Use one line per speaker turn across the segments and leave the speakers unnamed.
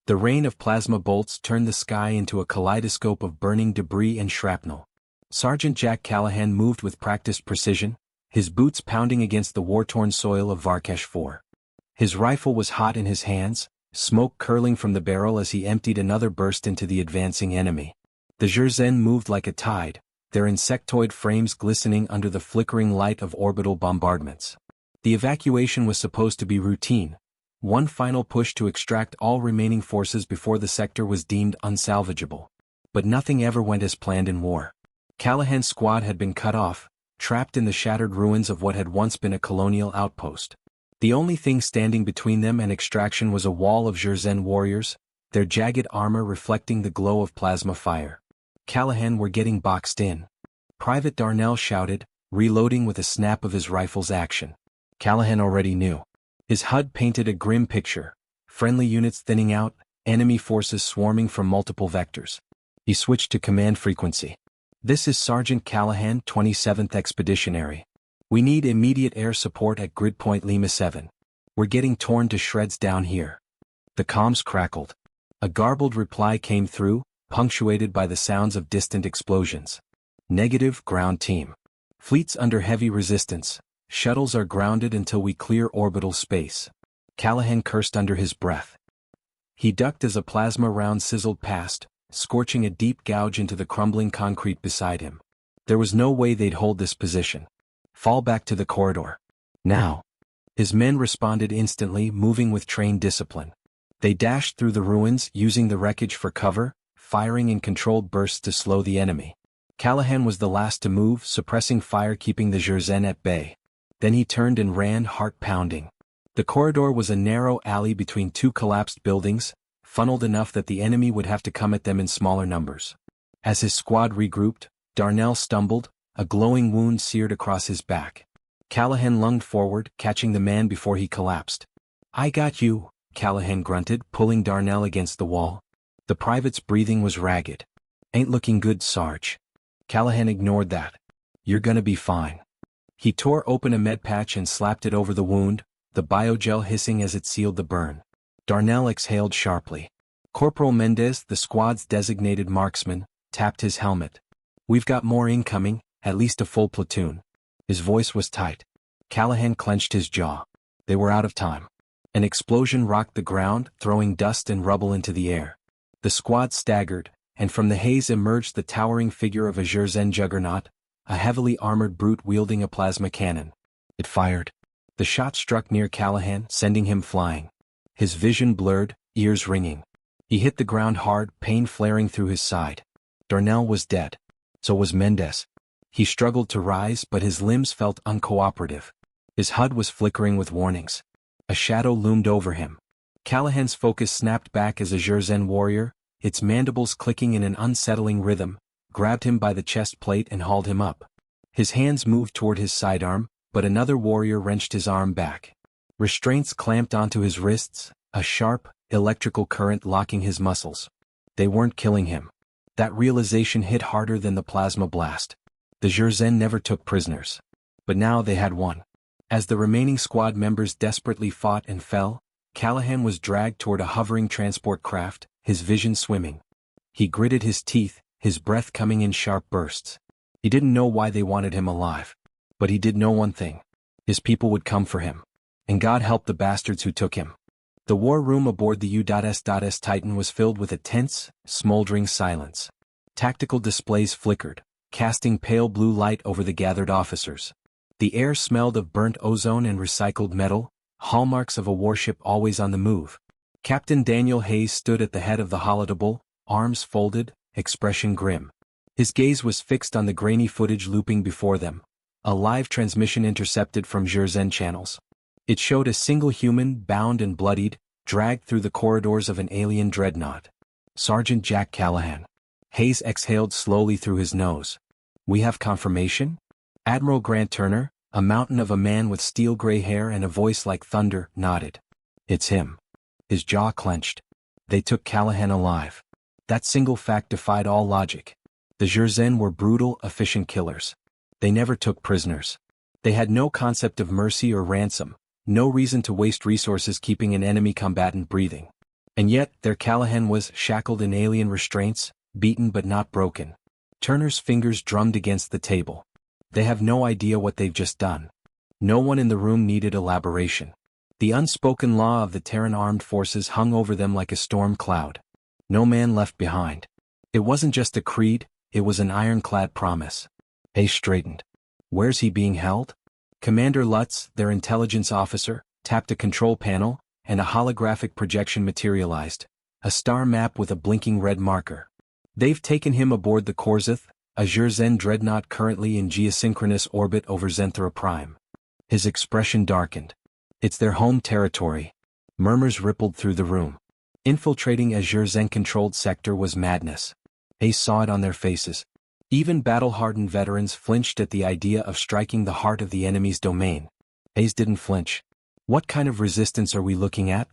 The rain of plasma bolts turned the sky into a kaleidoscope of burning debris and shrapnel. Sergeant Jack Callahan moved with practiced precision, his boots pounding against the war-torn soil of Varkesh 4. His rifle was hot in his hands, smoke curling from the barrel as he emptied another burst into the advancing enemy. The Zherzhen moved like a tide, their insectoid frames glistening under the flickering light of orbital bombardments. The evacuation was supposed to be routine, one final push to extract all remaining forces before the sector was deemed unsalvageable. But nothing ever went as planned in war. Callahan's squad had been cut off, trapped in the shattered ruins of what had once been a colonial outpost. The only thing standing between them and extraction was a wall of Zherzhen warriors, their jagged armor reflecting the glow of plasma fire. Callahan were getting boxed in. Private Darnell shouted, reloading with a snap of his rifle's action. Callahan already knew. His HUD painted a grim picture, friendly units thinning out, enemy forces swarming from multiple vectors. He switched to command frequency. "This is Sergeant Callahan, 27th Expeditionary. We need immediate air support at Grid Point Lima 7. We're getting torn to shreds down here." The comms crackled. A garbled reply came through, punctuated by the sounds of distant explosions. "Negative, ground team. Fleet's under heavy resistance. Shuttles are grounded until we clear orbital space." Callahan cursed under his breath. He ducked as a plasma round sizzled past, scorching a deep gouge into the crumbling concrete beside him. There was no way they'd hold this position. "Fall back to the corridor. Now." His men responded instantly, moving with trained discipline. They dashed through the ruins, using the wreckage for cover, firing in controlled bursts to slow the enemy. Callahan was the last to move, suppressing fire, keeping the Zherzhen at bay. Then he turned and ran, heart pounding. The corridor was a narrow alley between two collapsed buildings, funneled enough that the enemy would have to come at them in smaller numbers. As his squad regrouped, Darnell stumbled, a glowing wound seared across his back. Callahan lunged forward, catching the man before he collapsed. "I got you," Callahan grunted, pulling Darnell against the wall. The private's breathing was ragged. "Ain't looking good, Sarge." Callahan ignored that. "You're gonna be fine." He tore open a med patch and slapped it over the wound, the biogel hissing as it sealed the burn. Darnell exhaled sharply. Corporal Mendez, the squad's designated marksman, tapped his helmet. "We've got more incoming, at least a full platoon." His voice was tight. Callahan clenched his jaw. They were out of time. An explosion rocked the ground, throwing dust and rubble into the air. The squad staggered, and from the haze emerged the towering figure of a Zherzhen juggernaut, a heavily armored brute wielding a plasma cannon. It fired. The shot struck near Callahan, sending him flying. His vision blurred, ears ringing. He hit the ground hard, pain flaring through his side. Darnell was dead. So was Mendez. He struggled to rise, but his limbs felt uncooperative. His HUD was flickering with warnings. A shadow loomed over him. Callahan's focus snapped back as a Zherzhen warrior, its mandibles clicking in an unsettling rhythm, grabbed him by the chest plate and hauled him up. His hands moved toward his sidearm, but another warrior wrenched his arm back. Restraints clamped onto his wrists, a sharp, electrical current locking his muscles. They weren't killing him. That realization hit harder than the plasma blast. The Zherzhen never took prisoners. But now they had one. As the remaining squad members desperately fought and fell, Callahan was dragged toward a hovering transport craft, his vision swimming. He gritted his teeth, his breath coming in sharp bursts. He didn't know why they wanted him alive. But he did know one thing. His people would come for him. And God help the bastards who took him. The war room aboard the U.S. Titan was filled with a tense, smoldering silence. Tactical displays flickered, casting pale blue light over the gathered officers. The air smelled of burnt ozone and recycled metal, hallmarks of a warship always on the move. Captain Daniel Hayes stood at the head of the holodable, arms folded, expression grim. His gaze was fixed on the grainy footage looping before them, a live transmission intercepted from Zherzhen channels. It showed a single human, bound and bloodied, dragged through the corridors of an alien dreadnought. Sergeant Jack Callahan. Hayes exhaled slowly through his nose. "We have confirmation?" Admiral Grant Turner, a mountain of a man with steel gray hair and a voice like thunder, nodded. "It's him." His jaw clenched. They took Callahan alive. That single fact defied all logic. The Zherzhen were brutal, efficient killers. They never took prisoners. They had no concept of mercy or ransom, no reason to waste resources keeping an enemy combatant breathing. And yet, their Callahan was shackled in alien restraints, beaten but not broken. Turner's fingers drummed against the table. They have no idea what they've just done. No one in the room needed elaboration. The unspoken law of the Terran armed forces hung over them like a storm cloud. No man left behind. It wasn't just a creed, it was an ironclad promise. Hayes straightened. Where's he being held? Commander Lutz, their intelligence officer, tapped a control panel, and a holographic projection materialized. A star map with a blinking red marker. They've taken him aboard the Korzith, a Zen dreadnought currently in geosynchronous orbit over Zenthra Prime. His expression darkened. It's their home territory. Murmurs rippled through the room. Infiltrating a Zen-controlled sector was madness. Hayes saw it on their faces. Even battle-hardened veterans flinched at the idea of striking the heart of the enemy's domain. Hayes didn't flinch. What kind of resistance are we looking at?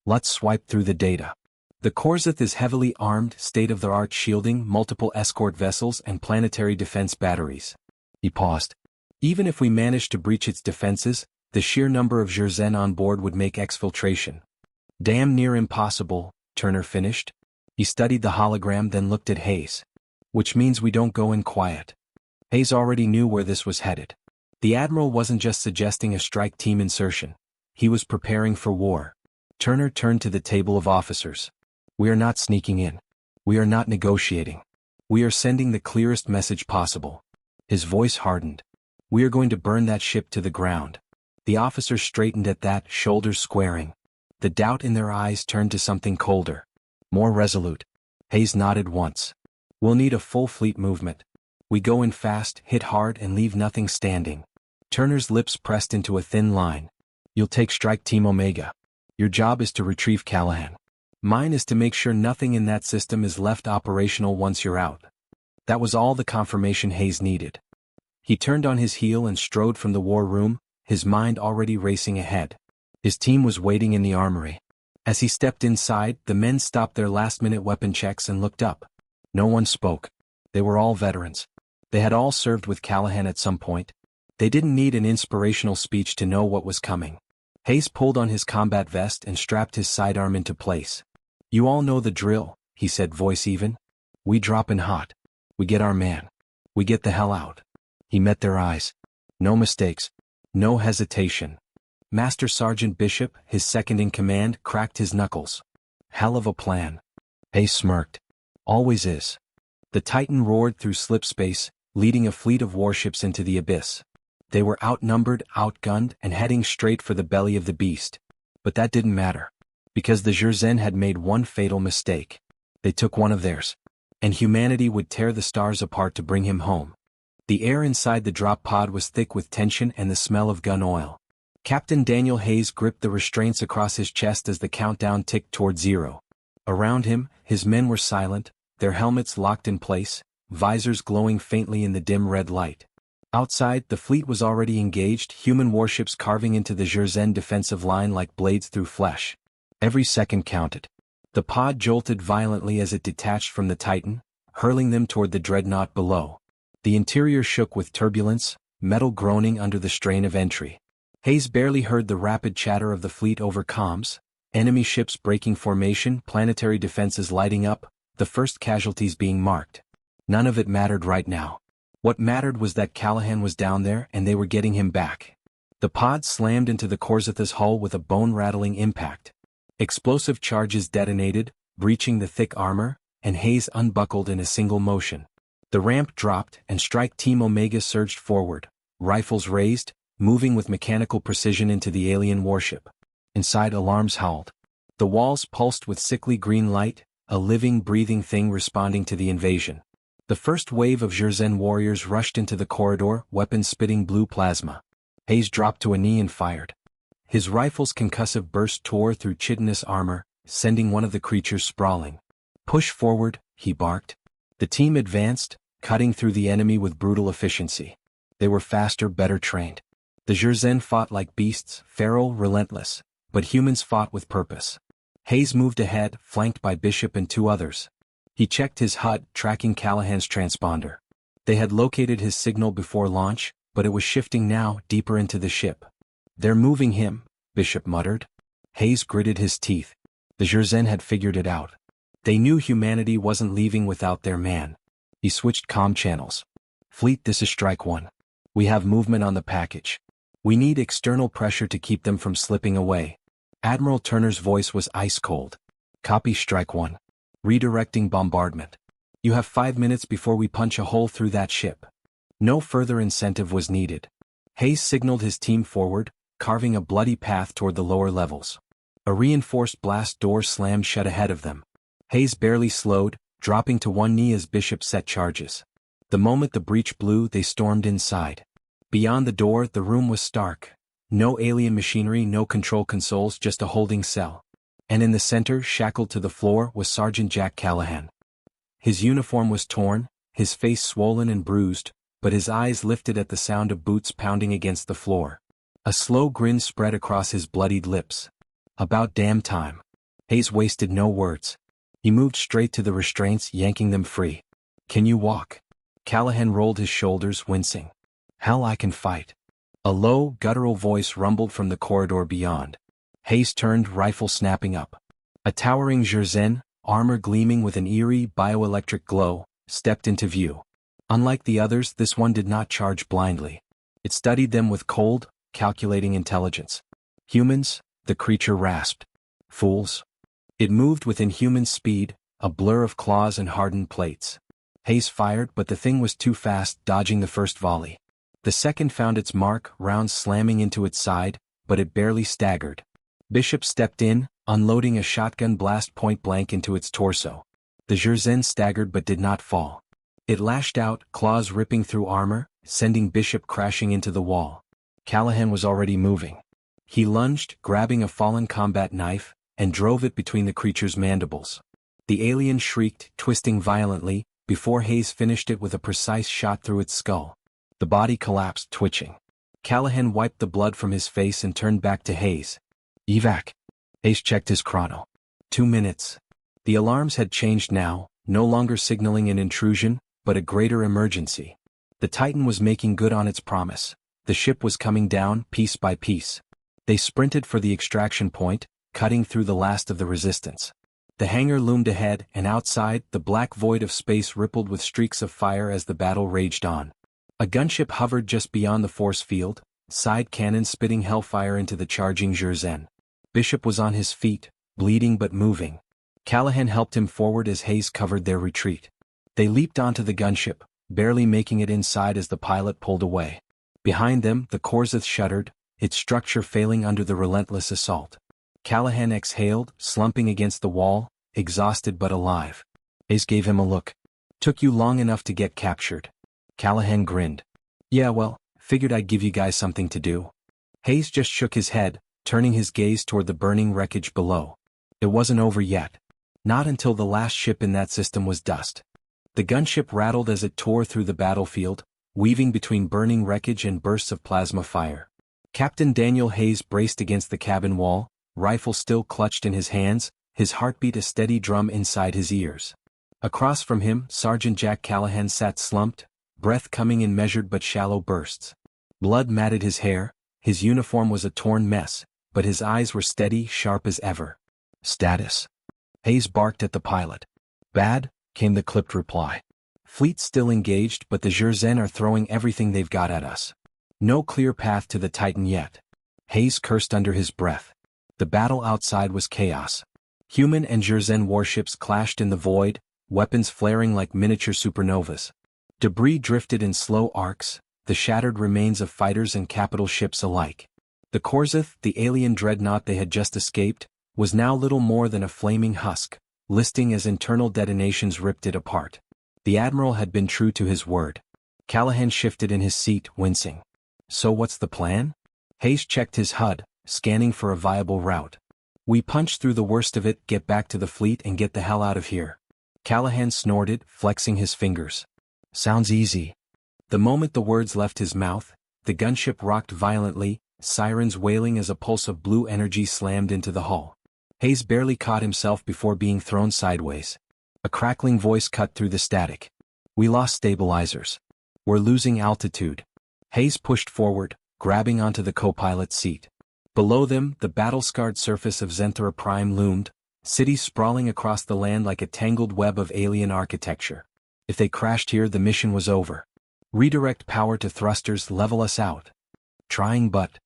Let's swipe through the data. The Korzith is heavily armed, state-of-the-art shielding, multiple escort vessels and planetary defense batteries. He paused. Even if we managed to breach its defenses, the sheer number of Zen on board would make exfiltration damn near impossible, Turner finished. He studied the hologram, then looked at Hayes. Which means we don't go in quiet. Hayes already knew where this was headed. The Admiral wasn't just suggesting a strike team insertion. He was preparing for war. Turner turned to the table of officers. We are not sneaking in. We are not negotiating. We are sending the clearest message possible. His voice hardened. We are going to burn that ship to the ground. The officers straightened at that, shoulders squaring. The doubt in their eyes turned to something colder. More resolute. Hayes nodded once. We'll need a full fleet movement. We go in fast, hit hard and leave nothing standing. Turner's lips pressed into a thin line. You'll take Strike Team Omega. Your job is to retrieve Callahan. Mine is to make sure nothing in that system is left operational once you're out. That was all the confirmation Hayes needed. He turned on his heel and strode from the war room, his mind already racing ahead. His team was waiting in the armory. As he stepped inside, the men stopped their last-minute weapon checks and looked up. No one spoke. They were all veterans. They had all served with Callahan at some point. They didn't need an inspirational speech to know what was coming. Hayes pulled on his combat vest and strapped his sidearm into place. You all know the drill, he said, voice even. We drop in hot. We get our man. We get the hell out. He met their eyes. No mistakes. No hesitation. Master Sergeant Bishop, his second-in-command, cracked his knuckles. Hell of a plan. Hayes smirked. Always is. The Titan roared through slipspace, leading a fleet of warships into the abyss. They were outnumbered, outgunned, and heading straight for the belly of the beast. But that didn't matter. Because the Zen had made one fatal mistake. They took one of theirs. And humanity would tear the stars apart to bring him home. The air inside the drop pod was thick with tension and the smell of gun oil. Captain Daniel Hayes gripped the restraints across his chest as the countdown ticked toward 0. Around him, his men were silent, their helmets locked in place, visors glowing faintly in the dim red light. Outside, the fleet was already engaged, human warships carving into the Zen defensive line like blades through flesh. Every second counted. The pod jolted violently as it detached from the Titan, hurling them toward the dreadnought below. The interior shook with turbulence, metal groaning under the strain of entry. Hayes barely heard the rapid chatter of the fleet over comms, enemy ships breaking formation, planetary defenses lighting up, the first casualties being marked. None of it mattered right now. What mattered was that Callahan was down there and they were getting him back. The pod slammed into the Korzith's hull with a bone-rattling impact. Explosive charges detonated, breaching the thick armor, and Hayes unbuckled in a single motion. The ramp dropped and Strike Team Omega surged forward, rifles raised, moving with mechanical precision into the alien warship. Inside, alarms howled. The walls pulsed with sickly green light, a living, breathing thing responding to the invasion. The first wave of Zen warriors rushed into the corridor, weapons spitting blue plasma. Hayes dropped to a knee and fired. His rifle's concussive burst tore through chitinous armor, sending one of the creatures sprawling. Push forward, he barked. The team advanced, cutting through the enemy with brutal efficiency. They were faster, better trained. The Zen fought like beasts, feral, relentless, but humans fought with purpose. Hayes moved ahead, flanked by Bishop and 2 others. He checked his HUD, tracking Callahan's transponder. They had located his signal before launch, but it was shifting now, deeper into the ship. They're moving him, Bishop muttered. Hayes gritted his teeth. The Jurzen had figured it out. They knew humanity wasn't leaving without their man. He switched comm channels. Fleet, this is Strike 1. We have movement on the package. We need external pressure to keep them from slipping away. Admiral Turner's voice was ice cold. Copy, Strike 1. Redirecting bombardment. You have 5 minutes before we punch a hole through that ship. No further incentive was needed. Hayes signaled his team forward, carving a bloody path toward the lower levels. A reinforced blast door slammed shut ahead of them. Hayes barely slowed, dropping to one knee as Bishop set charges. The moment the breach blew, they stormed inside. Beyond the door, the room was stark. No alien machinery, no control consoles, just a holding cell. And in the center, shackled to the floor, was Sergeant Jack Callahan. His uniform was torn, his face swollen and bruised, but his eyes lifted at the sound of boots pounding against the floor. A slow grin spread across his bloodied lips. About damn time. Hayes wasted no words. He moved straight to the restraints, yanking them free. Can you walk? Callahan rolled his shoulders, wincing. Hell, I can fight. A low, guttural voice rumbled from the corridor beyond. Hayes turned, rifle snapping up. A towering Jurzen, armor gleaming with an eerie, bioelectric glow, stepped into view. Unlike the others, this one did not charge blindly. It studied them with cold, calculating intelligence. Humans, the creature rasped. Fools. It moved with inhuman speed, a blur of claws and hardened plates. Hayes fired, but the thing was too fast, dodging the first volley. The second found its mark, rounds slamming into its side, but it barely staggered. Bishop stepped in, unloading a shotgun blast point blank into its torso. The Jurzen staggered but did not fall. It lashed out, claws ripping through armor, sending Bishop crashing into the wall. Callahan was already moving. He lunged, grabbing a fallen combat knife, and drove it between the creature's mandibles. The alien shrieked, twisting violently, before Hayes finished it with a precise shot through its skull. The body collapsed, twitching. Callahan wiped the blood from his face and turned back to Hayes. Evac. Hayes checked his chrono. 2 minutes. The alarms had changed now, no longer signaling an intrusion, but a greater emergency. The Titan was making good on its promise. The ship was coming down, piece by piece. They sprinted for the extraction point, cutting through the last of the resistance. The hangar loomed ahead, and outside, the black void of space rippled with streaks of fire as the battle raged on. A gunship hovered just beyond the force field, side cannons spitting hellfire into the charging Jurzen. Bishop was on his feet, bleeding but moving. Callahan helped him forward as Hayes covered their retreat. They leaped onto the gunship, barely making it inside as the pilot pulled away. Behind them, the Korseth shuddered, its structure failing under the relentless assault. Callahan exhaled, slumping against the wall, exhausted but alive. Hayes gave him a look. Took you long enough to get captured. Callahan grinned. Yeah, well, figured I'd give you guys something to do. Hayes just shook his head, turning his gaze toward the burning wreckage below. It wasn't over yet. Not until the last ship in that system was dust. The gunship rattled as it tore through the battlefield, weaving between burning wreckage and bursts of plasma fire. Captain Daniel Hayes braced against the cabin wall, rifle still clutched in his hands, his heartbeat a steady drum inside his ears. Across from him, Sergeant Jack Callahan sat slumped, breath coming in measured but shallow bursts. Blood matted his hair, his uniform was a torn mess, but his eyes were steady, sharp as ever. Status. Hayes barked at the pilot. Bad, came the clipped reply. Fleet still engaged, but the Jurzen are throwing everything they've got at us. No clear path to the Titan yet. Hayes cursed under his breath. The battle outside was chaos. Human and Jurzen warships clashed in the void, weapons flaring like miniature supernovas. Debris drifted in slow arcs, the shattered remains of fighters and capital ships alike. The Korseth, the alien dreadnought they had just escaped, was now little more than a flaming husk, listing as internal detonations ripped it apart. The Admiral had been true to his word. Callahan shifted in his seat, wincing. So what's the plan? Hayes checked his HUD, scanning for a viable route. We punch through the worst of it, get back to the fleet and get the hell out of here. Callahan snorted, flexing his fingers. Sounds easy. The moment the words left his mouth, the gunship rocked violently, sirens wailing as a pulse of blue energy slammed into the hull. Hayes barely caught himself before being thrown sideways. A crackling voice cut through the static. We lost stabilizers. We're losing altitude. Hayes pushed forward, grabbing onto the co-pilot's seat. Below them, the battle-scarred surface of Zenthra Prime loomed, cities sprawling across the land like a tangled web of alien architecture. If they crashed here, the mission was over. Redirect power to thrusters, level us out. Trying, but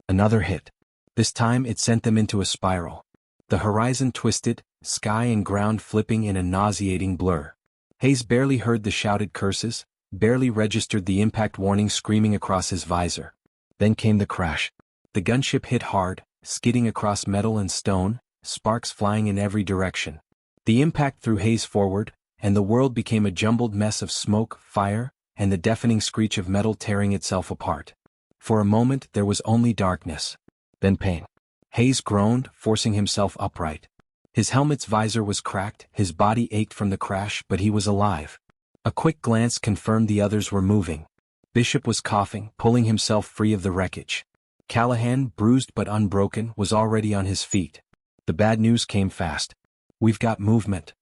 another hit. This time it sent them into a spiral. The horizon twisted, sky and ground flipping in a nauseating blur. Hayes barely heard the shouted curses, barely registered the impact warning screaming across his visor. Then came the crash. The gunship hit hard, skidding across metal and stone, sparks flying in every direction. The impact threw Hayes forward, and the world became a jumbled mess of smoke, fire, and the deafening screech of metal tearing itself apart. For a moment there was only darkness. Then pain. Hayes groaned, forcing himself upright. His helmet's visor was cracked, his body ached from the crash, but he was alive. A quick glance confirmed the others were moving. Bishop was coughing, pulling himself free of the wreckage. Callahan, bruised but unbroken, was already on his feet. The bad news came fast. "We've got movement."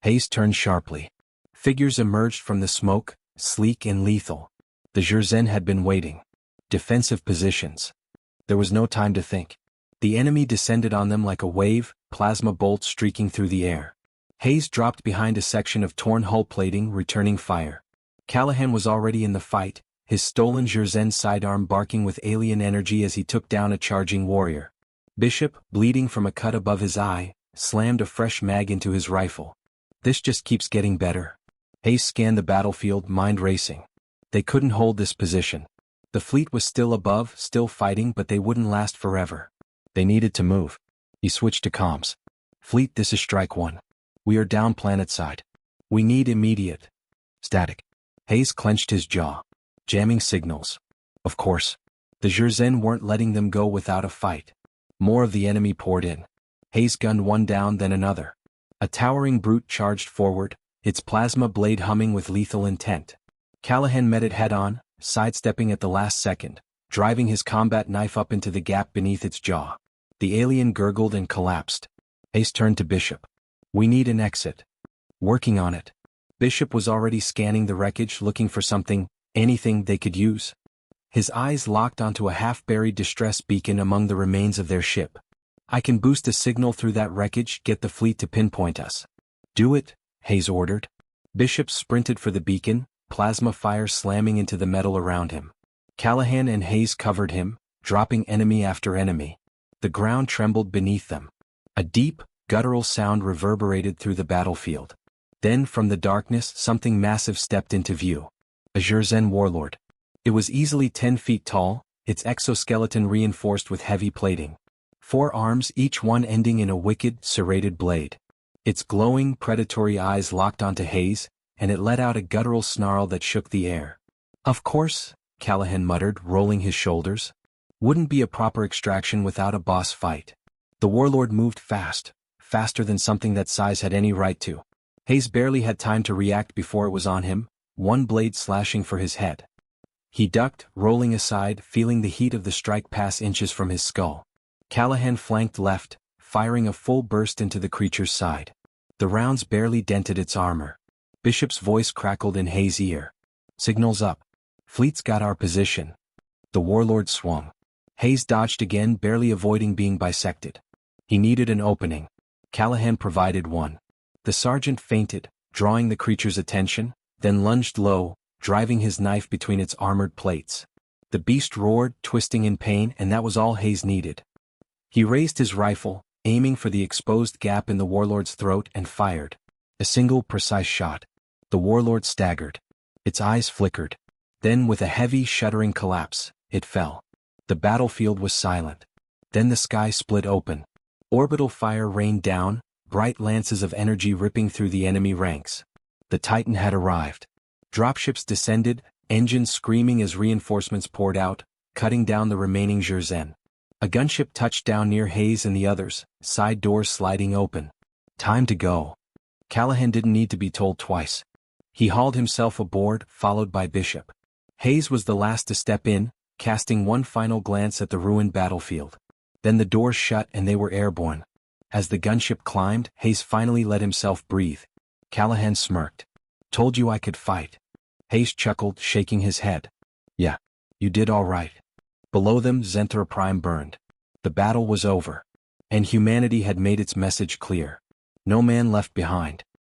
Hayes turned sharply. Figures emerged from the smoke, sleek and lethal. The Jurzen had been waiting. Defensive positions. There was no time to think. The enemy descended on them like a wave, plasma bolts streaking through the air. Hayes dropped behind a section of torn hull plating, returning fire. Callahan was already in the fight, his stolen Jurzen sidearm barking with alien energy as he took down a charging warrior. Bishop, bleeding from a cut above his eye, slammed a fresh mag into his rifle. This just keeps getting better. Hayes scanned the battlefield, mind racing. They couldn't hold this position. The fleet was still above, still fighting, but they wouldn't last forever. They needed to move. He switched to comms. "Fleet, this is Strike 1. We are down planet side. We need immediate static." Hayes clenched his jaw. Jamming signals. Of course. The Jurzen weren't letting them go without a fight. More of the enemy poured in. Hayes gunned one down, then another. A towering brute charged forward, its plasma blade humming with lethal intent. Callahan met it head-on, sidestepping at the last second, driving his combat knife up into the gap beneath its jaw. The alien gurgled and collapsed. Hayes turned to Bishop. "We need an exit." "Working on it." Bishop was already scanning the wreckage, looking for something, anything they could use. His eyes locked onto a half-buried distress beacon among the remains of their ship. "I can boost a signal through that wreckage, get the fleet to pinpoint us." "Do it," Hayes ordered. Bishop sprinted for the beacon, plasma fire slamming into the metal around him. Callahan and Hayes covered him, dropping enemy after enemy. The ground trembled beneath them. A deep, guttural sound reverberated through the battlefield. Then from the darkness something massive stepped into view. A Jurzen warlord. It was easily 10 feet tall, its exoskeleton reinforced with heavy plating. 4 arms, each one ending in a wicked, serrated blade. Its glowing, predatory eyes locked onto Hayes, and it let out a guttural snarl that shook the air. "Of course," Callahan muttered, rolling his shoulders. "Wouldn't be a proper extraction without a boss fight." The warlord moved fast, faster than something that size had any right to. Hayes barely had time to react before it was on him, one blade slashing for his head. He ducked, rolling aside, feeling the heat of the strike pass inches from his skull. Callahan flanked left, firing a full burst into the creature's side. The rounds barely dented its armor. Bishop's voice crackled in Hayes' ear. "Signals up. Fleet's got our position." The warlord swung. Hayes dodged again, barely avoiding being bisected. He needed an opening. Callahan provided one. The sergeant feinted, drawing the creature's attention, then lunged low, driving his knife between its armored plates. The beast roared, twisting in pain, and that was all Hayes needed. He raised his rifle, aiming for the exposed gap in the warlord's throat, and fired. A single, precise shot. The warlord staggered. Its eyes flickered. Then with a heavy, shuddering collapse, it fell. The battlefield was silent. Then the sky split open. Orbital fire rained down, bright lances of energy ripping through the enemy ranks. The Titan had arrived. Dropships descended, engines screaming as reinforcements poured out, cutting down the remaining Jurzen. A gunship touched down near Hayes and the others, side doors sliding open. Time to go. Callahan didn't need to be told twice. He hauled himself aboard, followed by Bishop. Hayes was the last to step in, casting one final glance at the ruined battlefield. Then the doors shut and they were airborne. As the gunship climbed, Hayes finally let himself breathe. Callahan smirked. "Told you I could fight." Hayes chuckled, shaking his head. "Yeah, you did all right." Below them, Zenthra Prime burned. The battle was over. And humanity had made its message clear. No man left behind.